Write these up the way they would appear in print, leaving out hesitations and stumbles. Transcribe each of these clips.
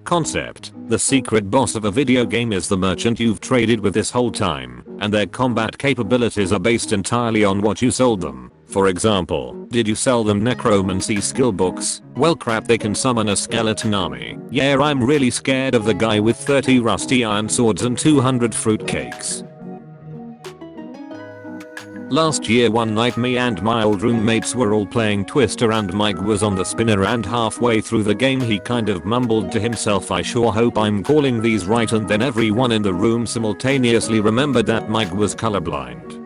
concept. The secret boss of a video game is the merchant you've traded with this whole time, and their combat capabilities are based entirely on what you sold them. For example, did you sell them necromancy skill books? Well crap, they can summon a skeleton army. Yeah, I'm really scared of the guy with 30 rusty iron swords and 200 fruitcakes. Last year one night me and my old roommates were all playing Twister and Mike was on the spinner, and halfway through the game he kind of mumbled to himself, "I sure hope I'm calling these right," and then everyone in the room simultaneously remembered that Mike was colorblind.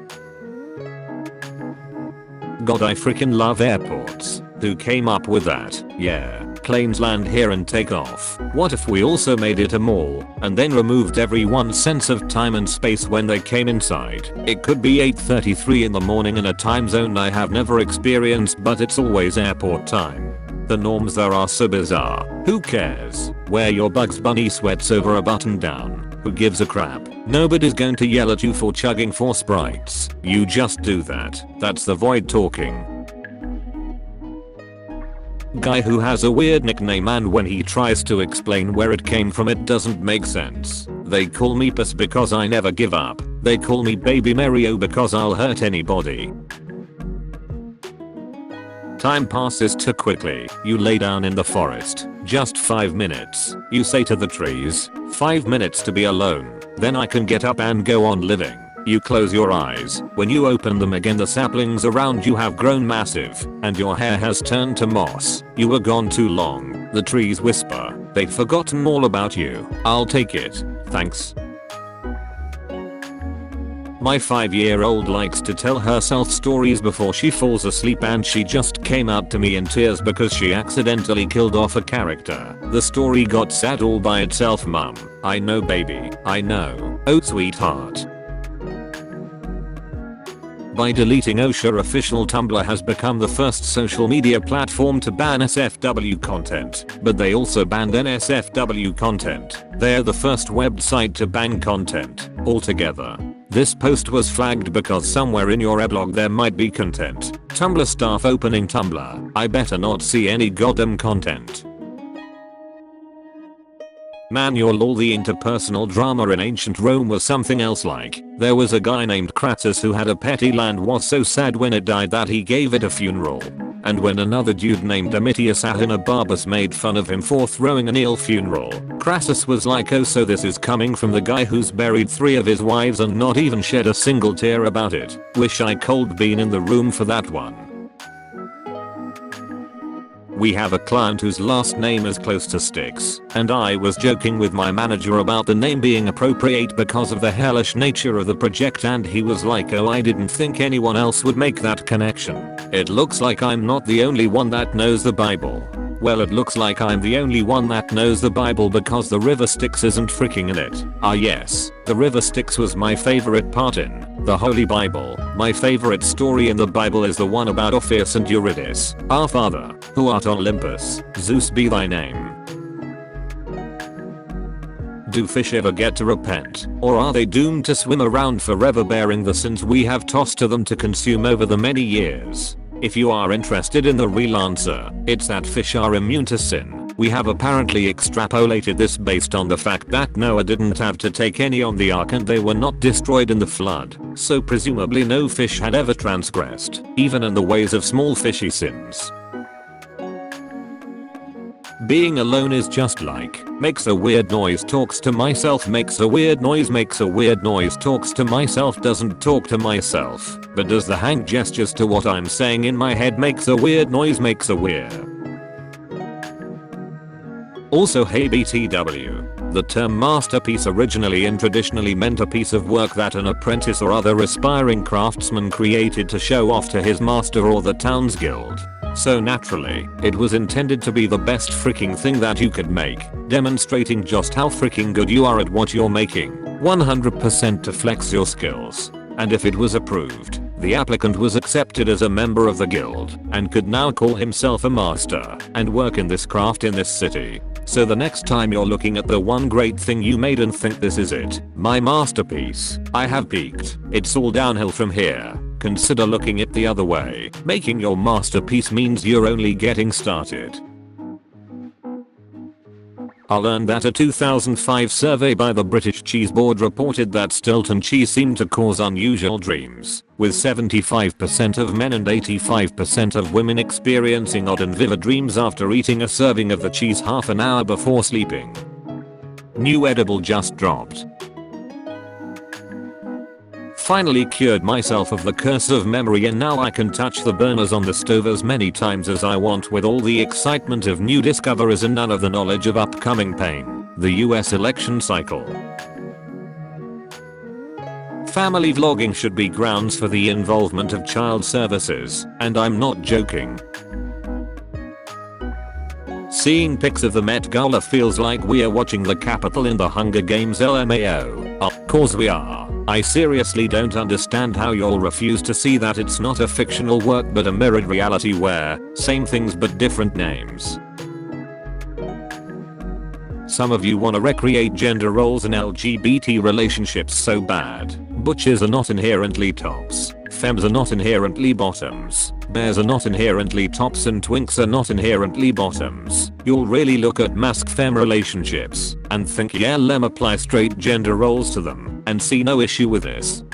God, I freaking love airports. Who came up with that? Yeah, planes land here and take off. What if we also made it a mall and then removed everyone's sense of time and space when they came inside? It could be 8:33 in the morning in a time zone I have never experienced, but it's always airport time. The norms there are so bizarre. Who cares? Wear your Bugs Bunny sweats over a button down. Who gives a crap? Nobody's going to yell at you for chugging 4 Sprites. You just do that. That's the void talking. Guy who has a weird nickname, and when he tries to explain where it came from it doesn't make sense. They call me Puss because I never give up. They call me Baby Mario because I'll hurt anybody. Time passes too quickly. You lay down in the forest. Just 5 minutes. You say to the trees, 5 minutes to be alone. Then I can get up and go on living. You close your eyes. When you open them again, the saplings around you have grown massive, and your hair has turned to moss. You were gone too long. The trees whisper. They've forgotten all about you. I'll take it. Thanks. My 5-year-old likes to tell herself stories before she falls asleep, and she just came out to me in tears because she accidentally killed off a character. The story got sad all by itself. Mum. I know, baby. I know. Oh sweetheart. By deleting OSHA, official Tumblr has become the first social media platform to ban SFW content, but they also banned NSFW content. They're the first website to ban content altogether. This post was flagged because somewhere in your eblog there might be content. Tumblr staff opening Tumblr. I better not see any goddamn content. Man, your lol, the interpersonal drama in ancient Rome was something else. Like, there was a guy named Cactus who had a pet and was so sad when it died that he gave it a funeral. And when another dude named Domitius Ahenobarbus made fun of him for throwing an eel funeral, Crassus was like, oh, so this is coming from the guy who's buried 3 of his wives and not even shed a single tear about it. Wish I cold been in the room for that one. We have a client whose last name is close to Styx, and I was joking with my manager about the name being appropriate because of the hellish nature of the project, and he was like, oh, I didn't think anyone else would make that connection. It looks like I'm not the only one that knows the Bible. Well, it looks like I'm the only one that knows the Bible because the river Styx isn't freaking in it. Ah yes, the river Styx was my favorite part in the Holy Bible. My favorite story in the Bible is the one about Orpheus and Eurydice. Our Father, who art on Olympus, Zeus be thy name. Do fish ever get to repent, or are they doomed to swim around forever bearing the sins we have tossed to them to consume over the many years? If you are interested in the real answer, it's that fish are immune to sin. We have apparently extrapolated this based on the fact that Noah didn't have to take any on the ark and they were not destroyed in the flood, so presumably no fish had ever transgressed, even in the ways of small fishy sins. Being alone is just like, makes a weird noise, talks to myself, makes a weird noise, makes a weird noise, talks to myself, doesn't talk to myself, but does the hand gestures to what I'm saying in my head, makes a weird noise, makes a weird. Also, hey BTW. The term masterpiece originally and traditionally meant a piece of work that an apprentice or other aspiring craftsman created to show off to his master or the town's guild. So naturally, it was intended to be the best freaking thing that you could make, demonstrating just how freaking good you are at what you're making, 100% to flex your skills. And if it was approved, the applicant was accepted as a member of the guild, and could now call himself a master, and work in this craft in this city. So the next time you're looking at the one great thing you made and think this is it, my masterpiece, I have peaked, it's all downhill from here, consider looking it the other way. Making your masterpiece means you're only getting started. I learned that a 2005 survey by the British Cheese Board reported that Stilton cheese seemed to cause unusual dreams, with 75% of men and 85% of women experiencing odd and vivid dreams after eating a serving of the cheese half an hour before sleeping. New edible just dropped. Finally cured myself of the curse of memory, and now I can touch the burners on the stove as many times as I want with all the excitement of new discoveries and none of the knowledge of upcoming pain. The US election cycle. Family vlogging should be grounds for the involvement of child services, and I'm not joking. Seeing pics of the Met Gala feels like we're watching the Capitol in the Hunger Games LMAO. Of course we are. I seriously don't understand how y'all refuse to see that it's not a fictional work but a mirrored reality where, same things but different names. Some of you wanna recreate gender roles in LGBT relationships so bad. Butches are not inherently tops, femmes are not inherently bottoms, bears are not inherently tops, and twinks are not inherently bottoms. You'll really look at masc-femme relationships and think, yeah, lem apply straight gender roles to them and see no issue with this.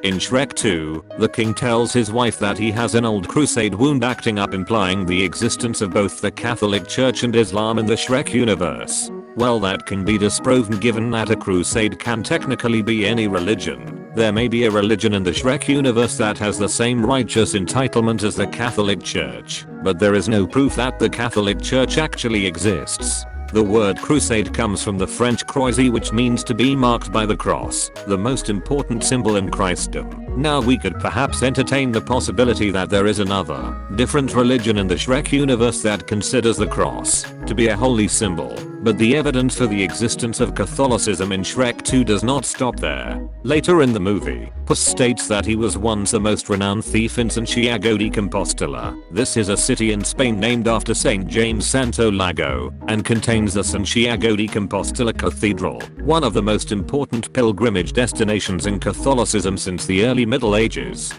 In Shrek 2, the king tells his wife that he has an old crusade wound, acting up implying the existence of both the Catholic Church and Islam in the Shrek universe. Well, that can be disproven given that a crusade can technically be any religion. There may be a religion in the Shrek universe that has the same righteous entitlement as the Catholic Church, but there is no proof that the Catholic Church actually exists. The word crusade comes from the French croisé, which means to be marked by the cross, the most important symbol in Christendom. Now we could perhaps entertain the possibility that there is another, different religion in the Shrek universe that considers the cross to be a holy symbol, but the evidence for the existence of Catholicism in Shrek 2 does not stop there. Later in the movie, Puss states that he was once the most renowned thief in Santiago de Compostela. This is a city in Spain named after Saint James Santo Lago, and contains the Santiago de Compostela Cathedral, one of the most important pilgrimage destinations in Catholicism since the early Middle Ages.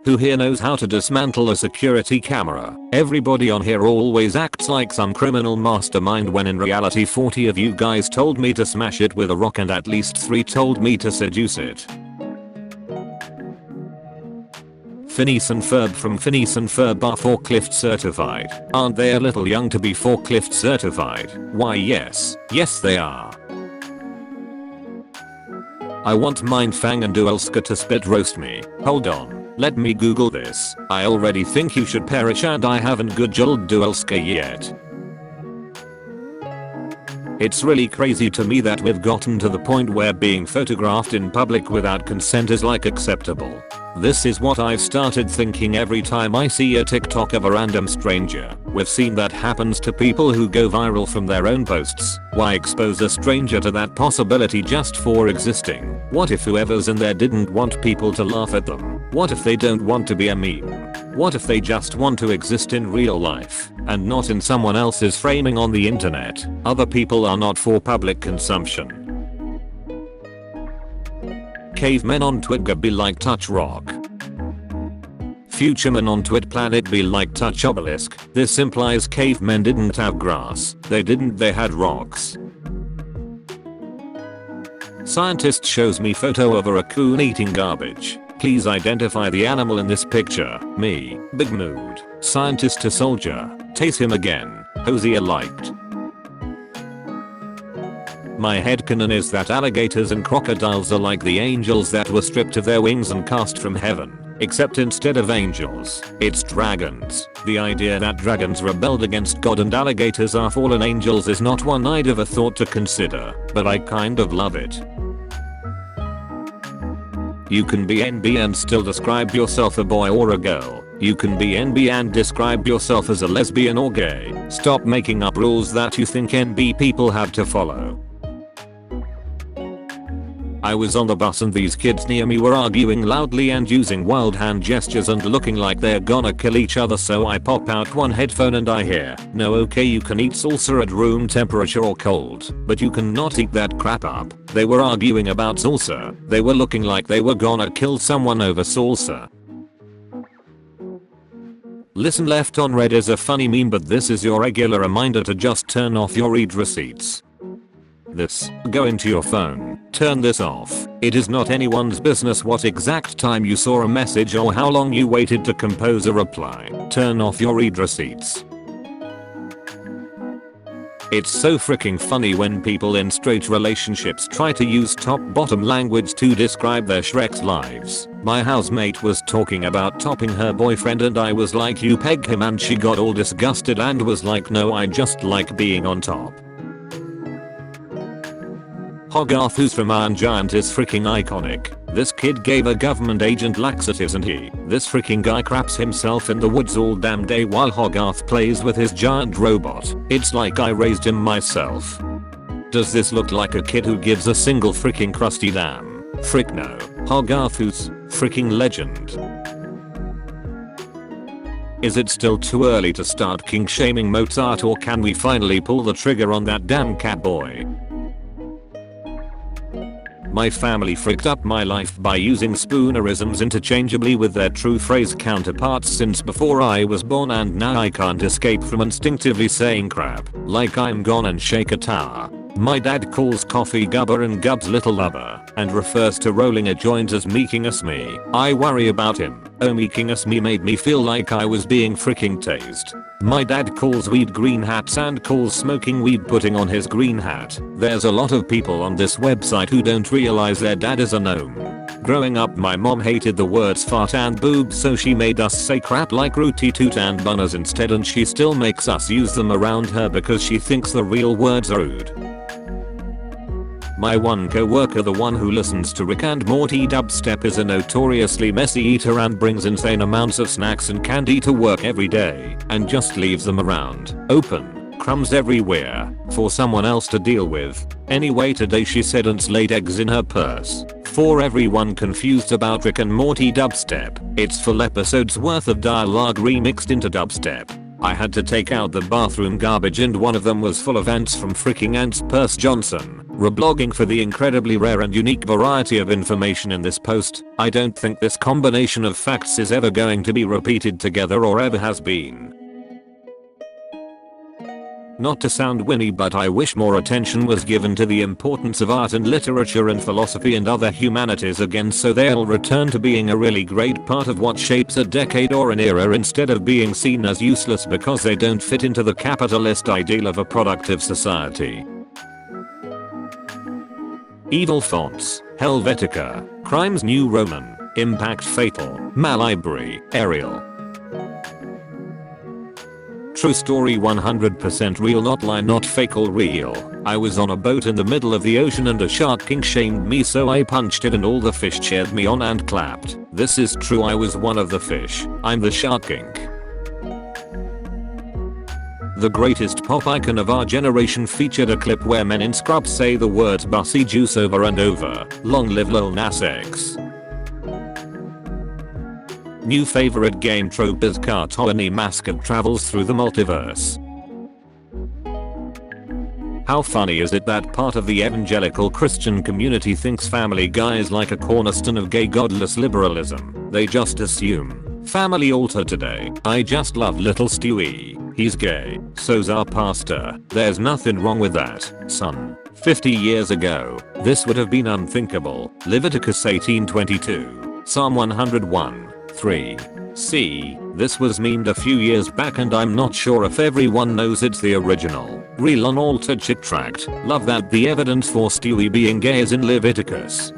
Who here knows how to dismantle a security camera? Everybody on here always acts like some criminal mastermind when in reality 40 of you guys told me to smash it with a rock and at least 3 told me to seduce it. Phineas and Ferb from Phineas and Ferb are forklift certified. Aren't they a little young to be forklift certified? Why yes they are. I want Mindfang and Duelska to spit roast me. Hold on, let me Google this. I already think you should perish and I haven't Googled Duelska yet. It's really crazy to me that we've gotten to the point where being photographed in public without consent is like acceptable. This is what I've started thinking every time I see a TikTok of a random stranger. We've seen that happens to people who go viral from their own posts. Why expose a stranger to that possibility just for existing? What if whoever's in there didn't want people to laugh at them? What if they don't want to be a meme? What if they just want to exist in real life and not in someone else's framing on the internet? Other people are not for public consumption. Cavemen on Twitter be like touch rock. Futuremen on Twit planet be like touch obelisk. This implies cavemen didn't have grass. They had rocks. Scientist shows me photo of a raccoon eating garbage. Please identify the animal in this picture. Me. Big mood. Scientist to soldier. Taste him again. Hosier liked. My headcanon is that alligators and crocodiles are like the angels that were stripped of their wings and cast from heaven. Except instead of angels, it's dragons. The idea that dragons rebelled against God and alligators are fallen angels is not one I'd ever thought to consider, but I kind of love it. You can be NB and still describe yourself a boy or a girl. You can be NB and describe yourself as a lesbian or gay. Stop making up rules that you think NB people have to follow. I was on the bus and these kids near me were arguing loudly and using wild hand gestures and looking like they're gonna kill each other, so I pop out one headphone and I hear, "No, okay, you can eat salsa at room temperature or cold, but you cannot eat that crap up." They were arguing about salsa. They were looking like they were gonna kill someone over salsa. Listen, left on red is a funny meme, but this is your regular reminder to just turn off your read receipts. Go into your phone, turn this off. It is not anyone's business what exact time you saw a message or how long you waited to compose a reply. Turn off your read receipts. It's so freaking funny when people in straight relationships try to use top-bottom language to describe their Shrek's lives. My housemate was talking about topping her boyfriend and I was like, you peg him, and she got all disgusted and was like, no, I just like being on top. Hogarth, who's from Iron Giant, is freaking iconic. This kid gave a government agent laxatives and this freaking guy craps himself in the woods all damn day while Hogarth plays with his giant robot. It's like I raised him myself. Does this look like a kid who gives a single freaking crusty damn? Frick no. Hogarth, who's freaking legend. Is it still too early to start kink shaming Mozart, or can we finally pull the trigger on that damn cat boy? My family fricked up my life by using Spoonerisms interchangeably with their true phrase counterparts since before I was born, and now I can't escape from instinctively saying crap, like I'm gone and shake a tower. My dad calls coffee gubber and gub's little lubber, and refers to rolling a joint as meeking us me. I worry about him. Oh, meeking us me made me feel like I was being freaking tased. My dad calls weed green hats and calls smoking weed putting on his green hat. There's a lot of people on this website who don't realize their dad is a gnome. Growing up, my mom hated the words fart and boob, so she made us say crap like rooty toot and bunners instead, and she still makes us use them around her because she thinks the real words are rude. My one co-worker, the one who listens to Rick and Morty dubstep, is a notoriously messy eater and brings insane amounts of snacks and candy to work every day, and just leaves them around, open, crumbs everywhere, for someone else to deal with. Anyway, today she said and laid eggs in her purse. For everyone confused about Rick and Morty dubstep, it's full episodes worth of dialogue remixed into dubstep. I had to take out the bathroom garbage and one of them was full of ants from freaking Ants Purse Johnson. Reblogging for the incredibly rare and unique variety of information in this post. I don't think this combination of facts is ever going to be repeated together or ever has been. Not to sound winny, but I wish more attention was given to the importance of art and literature and philosophy and other humanities again, so they'll return to being a really great part of what shapes a decade or an era, instead of being seen as useless because they don't fit into the capitalist ideal of a productive society. Evil fonts, Helvetica, Crimes New Roman, Impact Fatal, Malibri, Arial. True story, 100% real, not lie, not fake or real. I was on a boat in the middle of the ocean and a shark kink shamed me, so I punched it and all the fish cheered me on and clapped. This is true, I was one of the fish. I'm the shark kink. The greatest pop icon of our generation featured a clip where men in scrubs say the words bussy juice over and over. Long live Lil Nas X. New favorite game trope is cartoony mascot travels through the multiverse. How funny is it that part of the evangelical Christian community thinks Family Guy is like a cornerstone of gay godless liberalism? They just assume. Family altar today. I just love little Stewie. He's gay. So's our pastor. There's nothing wrong with that, son. 50 years ago, this would have been unthinkable. Leviticus 18:22. Psalm 101:3. See, this was memed a few years back and I'm not sure if everyone knows it's the original. Real unaltered chit tract. Love that the evidence for Stewie being gay is in Leviticus.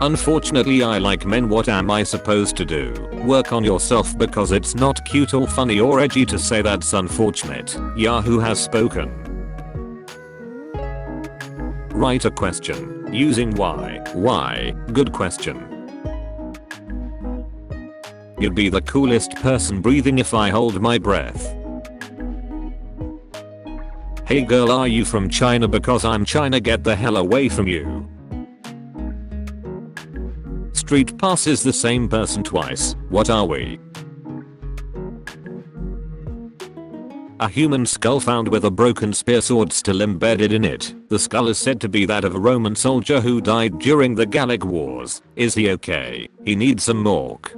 Unfortunately, I like men. What am I supposed to do? Work on yourself because it's not cute or funny or edgy to say that's unfortunate. Yahoo has spoken. Write a question using why. Why? Good question. You'd be the coolest person breathing if I hold my breath. Hey girl, are you from China? Because I'm China, get the hell away from you. Street passes the same person twice. What are we? A human skull found with a broken spear sword still embedded in it. The skull is said to be that of a Roman soldier who died during the Gallic Wars. Is he okay? He needs some milk.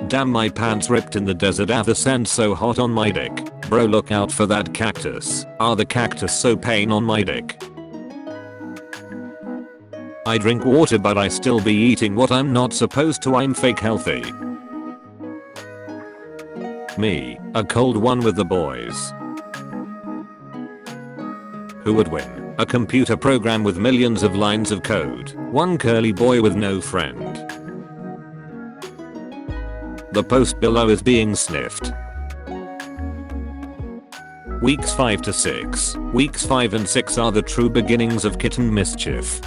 Damn, my pants ripped in the desert. The sand so hot on my dick. Bro, look out for that cactus. Are the cactus so pain on my dick? I drink water but I still be eating what I'm not supposed to. I'm fake healthy. Me, a cold one with the boys. Who would win? A computer program with millions of lines of code. One curly boy with no friend. The post below is being sniffed. Weeks 5 to 6. Weeks 5 and 6 are the true beginnings of Kitten mischief.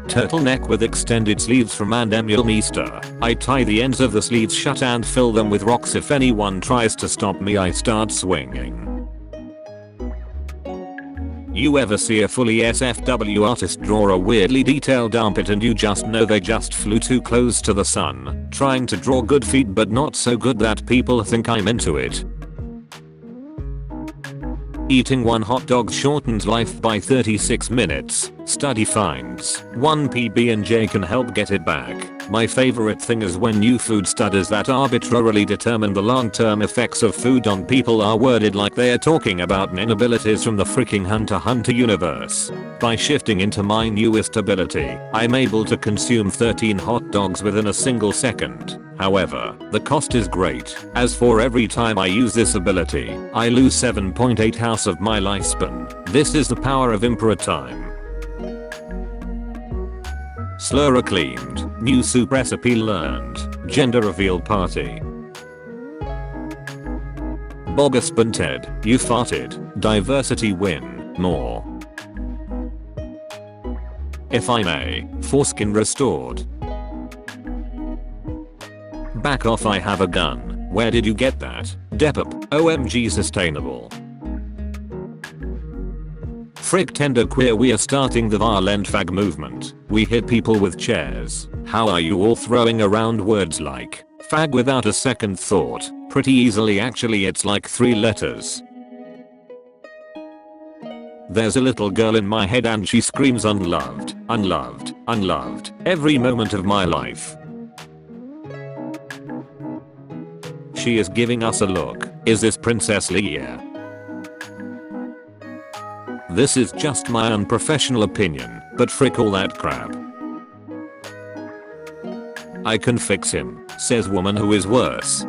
Turtleneck with extended sleeves from and Meester. I tie the ends of the sleeves shut and fill them with rocks. If anyone tries to stop me, I start swinging. You ever see a fully SFW artist draw a weirdly detailed armpit and you just know they just flew too close to the sun, trying to draw good feet but not so good that people think I'm into it? Eating one hot dog shortens life by 36 minutes. Study finds 1 PB&J can help get it back. My favorite thing is when new food studies that arbitrarily determine the long-term effects of food on people are worded like they are talking about inabilities from the freaking Hunter x Hunter universe. By shifting into my newest ability, I'm able to consume 13 hot dogs within a single second. However, the cost is great, as for every time I use this ability, I lose 7.8 hours of my lifespan. This is the power of Emperor time. Slur acclaimed. New soup recipe learned. Gender reveal party. Bogus bunted. You farted. Diversity win. More. If I may. Foreskin restored. Back off, I have a gun. Where did you get that? Depop. OMG sustainable. Frick tender queer, we are starting the violent fag movement. We hit people with chairs. How are you all throwing around words like fag without a second thought? Pretty easily, actually. It's like 3 letters. There's a little girl in my head and she screams unloved, unloved, unloved every moment of my life. She is giving us a look. Is this Princess Leia? This is just my unprofessional opinion, but frick all that crap. I can fix him, says woman who is worse.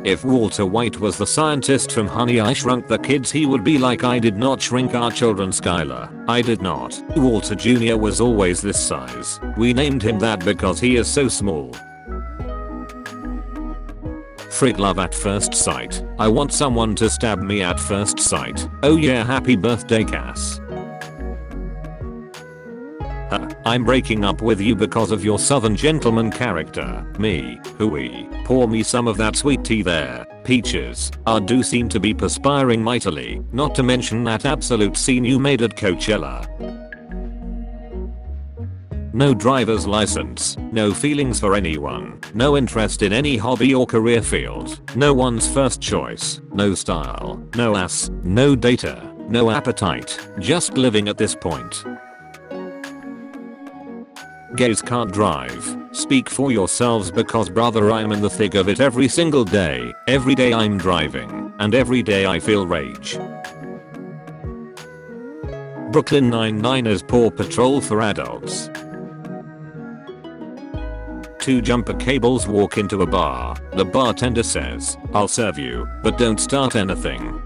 If Walter White was the scientist from Honey, I Shrunk the Kids, he would be like, I did not shrink our children, Skylar. I did not. Walter Jr. was always this size. We named him that because he is so small. Frick love at first sight. I want someone to stab me at first sight. Oh yeah, happy birthday Cass. I'm breaking up with you because of your southern gentleman character. Me, hooey. Pour me some of that sweet tea there. Peaches. Do seem to be perspiring mightily. Not to mention that absolute scene you made at Coachella. No driver's license, no feelings for anyone, no interest in any hobby or career field, no one's first choice, no style, no ass, no data, no appetite, just living at this point. Gays can't drive. Speak for yourselves, because brother, I'm in the thick of it every single day. Every day I'm driving, and every day I feel rage. Brooklyn Nine-Nine is Paw Patrol for adults. 2 jumper cables walk into a bar. The bartender says, I'll serve you, but don't start anything.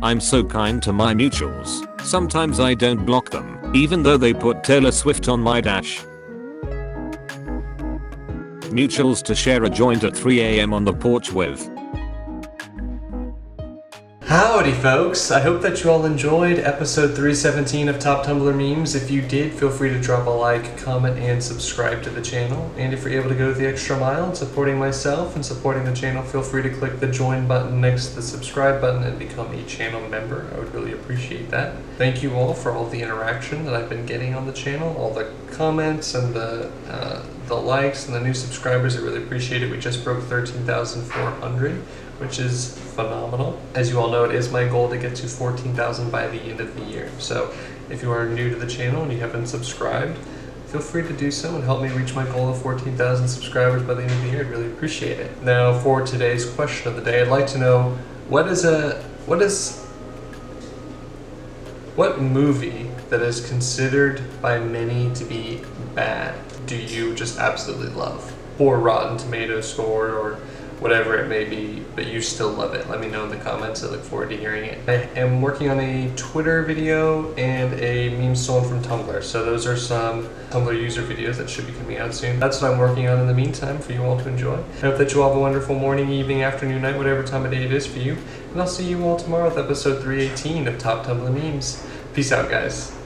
I'm so kind to my mutuals. Sometimes I don't block them, even though they put Taylor Swift on my dash. Mutuals to share a joint at 3 AM on the porch with. Howdy folks, I hope that you all enjoyed episode 317 of Top Tumblr Memes. If you did, feel free to drop a like, comment, and subscribe to the channel. And if you're able to go the extra mile in supporting myself and supporting the channel, feel free to click the join button next to the subscribe button and become a channel member. I would really appreciate that. Thank you all for all the interaction that I've been getting on the channel, all the comments and the likes and the new subscribers. I really appreciate it. We just broke 13,400, which is phenomenal. As you all know, it is my goal to get to 14,000 by the end of the year. So if you are new to the channel and you haven't subscribed, feel free to do so and help me reach my goal of 14,000 subscribers by the end of the year. I'd really appreciate it. Now for today's question of the day, I'd like to know what movie that is considered by many to be bad do you just absolutely love? Or Rotten Tomatoes score, or whatever it may be, but you still love it. Let me know in the comments. I look forward to hearing it. I am working on a Twitter video and a meme stolen from Tumblr. So those are some Tumblr user videos that should be coming out soon. That's what I'm working on in the meantime for you all to enjoy. I hope that you all have a wonderful morning, evening, afternoon, night, whatever time of day it is for you. And I'll see you all tomorrow with episode 318 of Top Tumblr Memes. Peace out, guys.